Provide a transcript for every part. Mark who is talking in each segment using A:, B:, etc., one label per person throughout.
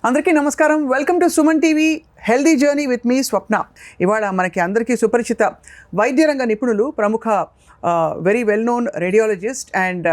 A: అందరికీ నమస్కారం. Welcome to Suman TV healthy journey with me Swapna. ఇవాళ మనకి అందరికీ సుపరిచిత వైద్య రంగ నిపుణులు, ప్రముఖ very well known radiologist and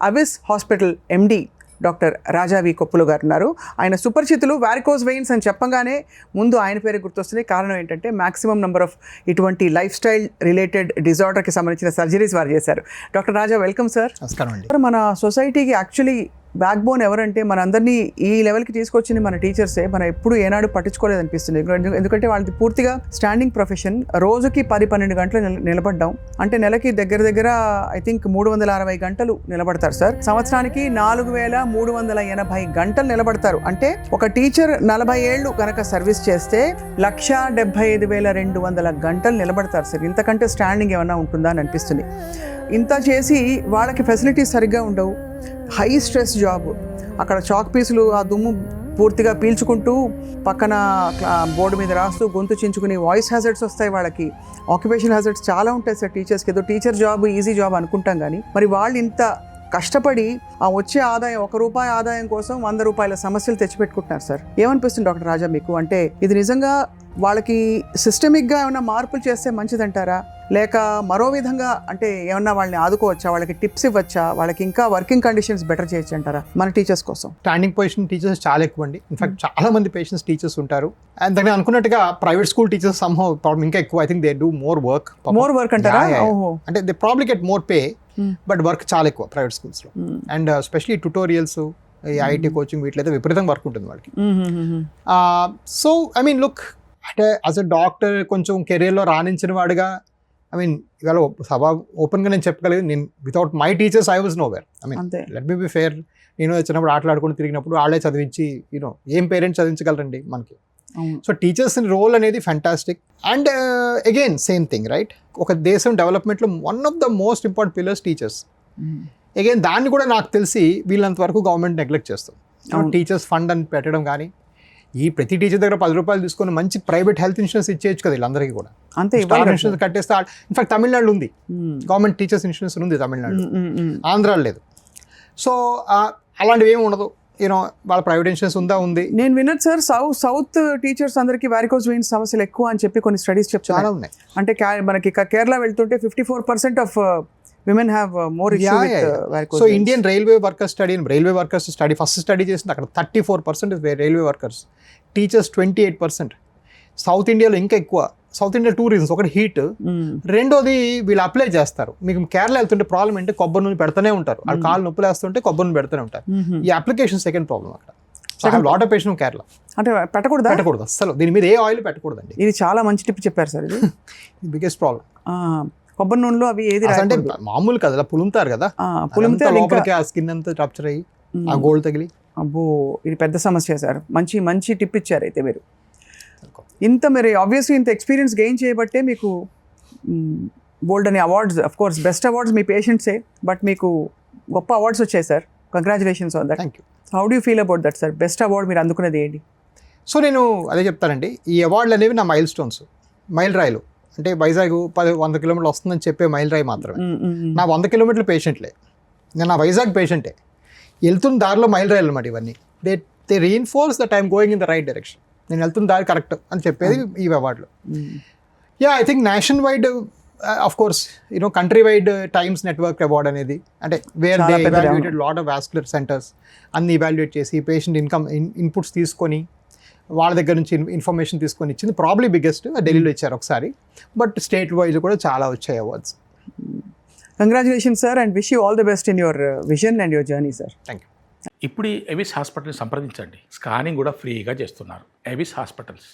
A: Avis hospital MD doctor Raja V Koppula garu ఉన్నారు. ఆయన సుపరిచితులు. వారికోజ్ వెయిన్స్ అని చెప్పగానే ముందు ఆయన పేరు గుర్తొస్తుంది. కారణం ఏంటంటే మ్యాక్సిమం నెంబర్ ఆఫ్ ఇటువంటి లైఫ్ స్టైల్ రిలేటెడ్ డిజార్డర్కి సంబంధించిన సర్జరీస్ వారు చేశారు. డాక్టర్ రాజా, వెల్కమ్ సార్.
B: నమస్కారం అండి.
A: మన సొసైటీకి యాక్చువల్లీ బ్యాక్ బోన్ ఎవరంటే మనందరినీ ఈ లెవెల్కి తీసుకొచ్చింది మన టీచర్సే. మనం ఎప్పుడు ఏనాడు పట్టించుకోలేదు అనిపిస్తుంది. ఎందుకంటే వాళ్ళది పూర్తిగా స్టాండింగ్ ప్రొఫెషన్. రోజుకి 10-12 గంటలు నిలబడ్డాం అంటే నెలకి దగ్గర ఐ థింక్ 360 గంటలు నిలబడతారు సార్. సంవత్సరానికి 4380 గంటలు నిలబడతారు. అంటే ఒక టీచర్ 40 ఏళ్ళు కనుక సర్వీస్ చేస్తే 1,75,200 గంటలు నిలబడతారు సార్. ఇంతకంటే స్టాండింగ్ ఏమన్నా ఉంటుందా అని అనిపిస్తుంది. ఇంత చేసి వాళ్ళకి ఫెసిలిటీస్ సరిగ్గా ఉండవు. High stress job. అక్కడ చాక్ పీసులు ఆ దుమ్ము పూర్తిగా పీల్చుకుంటూ పక్కన బోర్డు మీద రాస్తూ గొంతు చించుకుని వాయిస్ హ్యాజర్డ్స్ వస్తాయి వాళ్ళకి. ఆక్యుపేషన్ హ్యాజర్డ్స్ చాలా ఉంటాయి సార్ టీచర్స్కి. ఏదో టీచర్ జాబ్ ఈజీ జాబ్ అనుకుంటాం కానీ మరి వాళ్ళు ఇంత కష్టపడి ఆ వచ్చే ఆదాయం, ₹1 ఆదాయం కోసం 100 రూపాయల సమస్యలు తెచ్చిపెట్టుకుంటున్నారు సార్. ఏమనిపిస్తుంది డాక్టర్ రాజా మీకు? అంటే ఇది నిజంగా వాళ్ళకి సిస్టమిక్గా ఏమైనా మార్పులు చేస్తే మంచిదంటారా, లేక మరో విధంగా అంటే ఏమన్నా వాళ్ళని ఆదుకోవచ్చా, వాళ్ళకి టిప్స్ ఇవ్వచ్చా, వాళ్ళకి ఇంకా వర్కింగ్ కండిషన్స్ బెటర్ చేయొచ్చు అంటారా మన టీచర్స్ కోసం?
B: స్టాండింగ్ పొజిషన్ టీచర్స్ చాలా ఎక్కువ అండి. ఇన్ఫాక్ట్ చాలా మంది పేషెంట్స్ టీచర్స్ ఉంటారు. అండ్ దాన్ని అనుకున్నట్టుగా private school teachers somehow problem ఇంకా ఎక్కువ. I think they do more work
A: అంటారా?
B: అంటే they probably get more pay, but work చాలా ఎక్కువ ప్రైవేట్ స్కూల్స్లో. And especially tutorials, IIT coaching వీటిలో విపరీతంగా వర్క్ ఉంటుంది వాళ్ళకి. సో ఐ మీన్ లుక్, అంటే యాజ్ అ డాక్టర్ కొంచెం కెరీర్లో రాణించిన వాడుగా ఐ మీన్ ఇవాళ ఓపెన్గా నేను చెప్పగలిగి, నేను without my teachers I was know where. I mean let me be fair. నేను వచ్చినప్పుడు ఆటలాడుకుని తిరిగినప్పుడు వాళ్ళే చదివించి, ఏం పేరెంట్స్ చదివించగలరండి మనకి. సో టీచర్స్ రోల్ అనేది fantastic. And again same thing right, ఒక దేశం డెవలప్మెంట్లో one of the most important pillars teachers. Again దాన్ని కూడా నాకు తెలిసి వీళ్ళంత వరకు గవర్నమెంట్ నెగ్లెక్ట్ చేస్తుంది. టీచర్స్ ఫండ్ అని పెట్టడం కానీ, ఈ ప్రతి టీచర్ దగ్గర ₹10 తీసుకొని మంచి ప్రైవేట్ హెల్త్ ఇన్సూరెన్స్ ఇచ్చేయచ్చు కదా వీళ్ళందరికీ కూడా.
A: అంతే,
B: ఇన్సూరెన్స్ కట్టేస్తే. ఇన్ఫాక్ట్ తమిళనాడులో ఉంది గవర్నమెంట్ టీచర్స్ ఇన్సూరెన్స్ ఉంది, తమిళనాడు, ఆంధ్రాలో లేదు. సో అలాంటివి ఏమి ఉండదు. వాళ్ళ ప్రైవేట్ ఇన్సూరెన్స్ ఉంది.
A: నేను విన్నది సార్, సౌత్ టీచర్స్ అందరికి వారికోజ్ వెయిన్స్ సమస్యలు ఎక్కువ అని చెప్పి కొన్ని స్టడీస్ చెప్తారు.
B: చాలా ఉన్నాయి.
A: అంటే మనకి కేరళ వెళ్తుంటే 54% of women have more issue with varicose veins.
B: So Indian railway workers study first study చేసింది అక్కడ 34% is railway workers. Teachers 28%. South ఇండియాలో ఇంకా ఎక్కువ. South India 2 reasons. ఒకటి హీట్, రెండోది వీళ్ళు అప్లై చేస్తారు. మీకు కేరళ వెళ్తుంటే ప్రాబ్లం అంటే కొబ్బరి నూనె పెడతానే ఉంటారు. వాళ్ళు కాళ్ళు నొప్పులు వేస్తుంటే కొబ్బరి నూనె పెడతానే ఉంటారు. ఈ అప్లికేషన్ సెకండ్ ప్రాబ్లం అక్కడ. లాట్ ఆఫ్ పేషెంట్ కేరళ
A: అంటే పెట్టకూడదు
B: అసలు. దీని మీద ఏ ఆయిల్ పెట్టకూడదండి.
A: ఇది చాలా మంచి టిప్ చెప్పారు సార్. ఇది బిగ్గెస్ట్
B: ప్రాబ్లం.
A: కొబ్బరి నూనెలో అవి ఏది
B: అంటే మామూలు కదా, పులుముతారు కదా, పులిమితే లోపలికి ఆ స్కిన్ అంతా రప్చర్ అయ్యి ఆ గోల్డ్ తగిలి.
A: అబ్బో, ఇది పెద్ద సమస్య సార్. మంచి టిప్ ఇచ్చారు అయితే మీరు. మీరు ఆబ్వియస్లీ ఇంత ఎక్స్పీరియన్స్ గెయిన్ చేయబట్టే మీకు బోల్డ్ అనే awards, of course best awards మీ పేషెంట్సే, బట్ మీకు గొప్ప అవార్డ్స్ వచ్చాయి sir. Congratulations on that.
B: Thank you.
A: How do feel about that sir? Best award మీరు అందుకున్నది ఏంటి?
B: సో నేను అదే చెప్తానండి, ఈ అవార్డులు అనేవి నా మైల్ స్టోన్స్, మైల్ రాయిలు. అంటే వైజాగ్ 100 కిలోమీటర్లు వస్తుందని చెప్పే మైల్ రాయి మాత్రమే. నా 100 కిలోమీటర్ల పేషెంట్లే, నేను నా వైజాగ్ పేషెంటే. వెళ్తున్న దారిలో మైల్ రాయలు అనమాట ఇవన్నీ. They reinforce that I'm going in the right direction. నేను వెళ్తున్న దారి కరెక్ట్ అని చెప్పేది ఈ అవార్డులు. I think nation wide, of course country wide times network award అనేది, అంటే where they evaluated lot of vascular centres అన్ని ఇవాల్యుయేట్ చేసి పేషెంట్ ఇన్పుట్స్ తీసుకొని వాళ్ళ దగ్గర నుంచి ఇన్ఫర్మేషన్ తీసుకొని ఇచ్చింది ప్రాబ్లీ బిగ్గెస్ట్. ఢిల్లీలో ఇచ్చారు ఒకసారి, బట్ స్టేట్ వైజ్ కూడా చాలా వచ్చాయి awards.
A: Congratulations sir, and wish you all the best in your vision and your journey sir.
B: Thank you.
C: ఇప్పుడు ఎవిస్ హాస్పిటల్ని సంప్రదించండి. స్కానింగ్ కూడా ఫ్రీగా చేస్తున్నారు. Avis hospitals.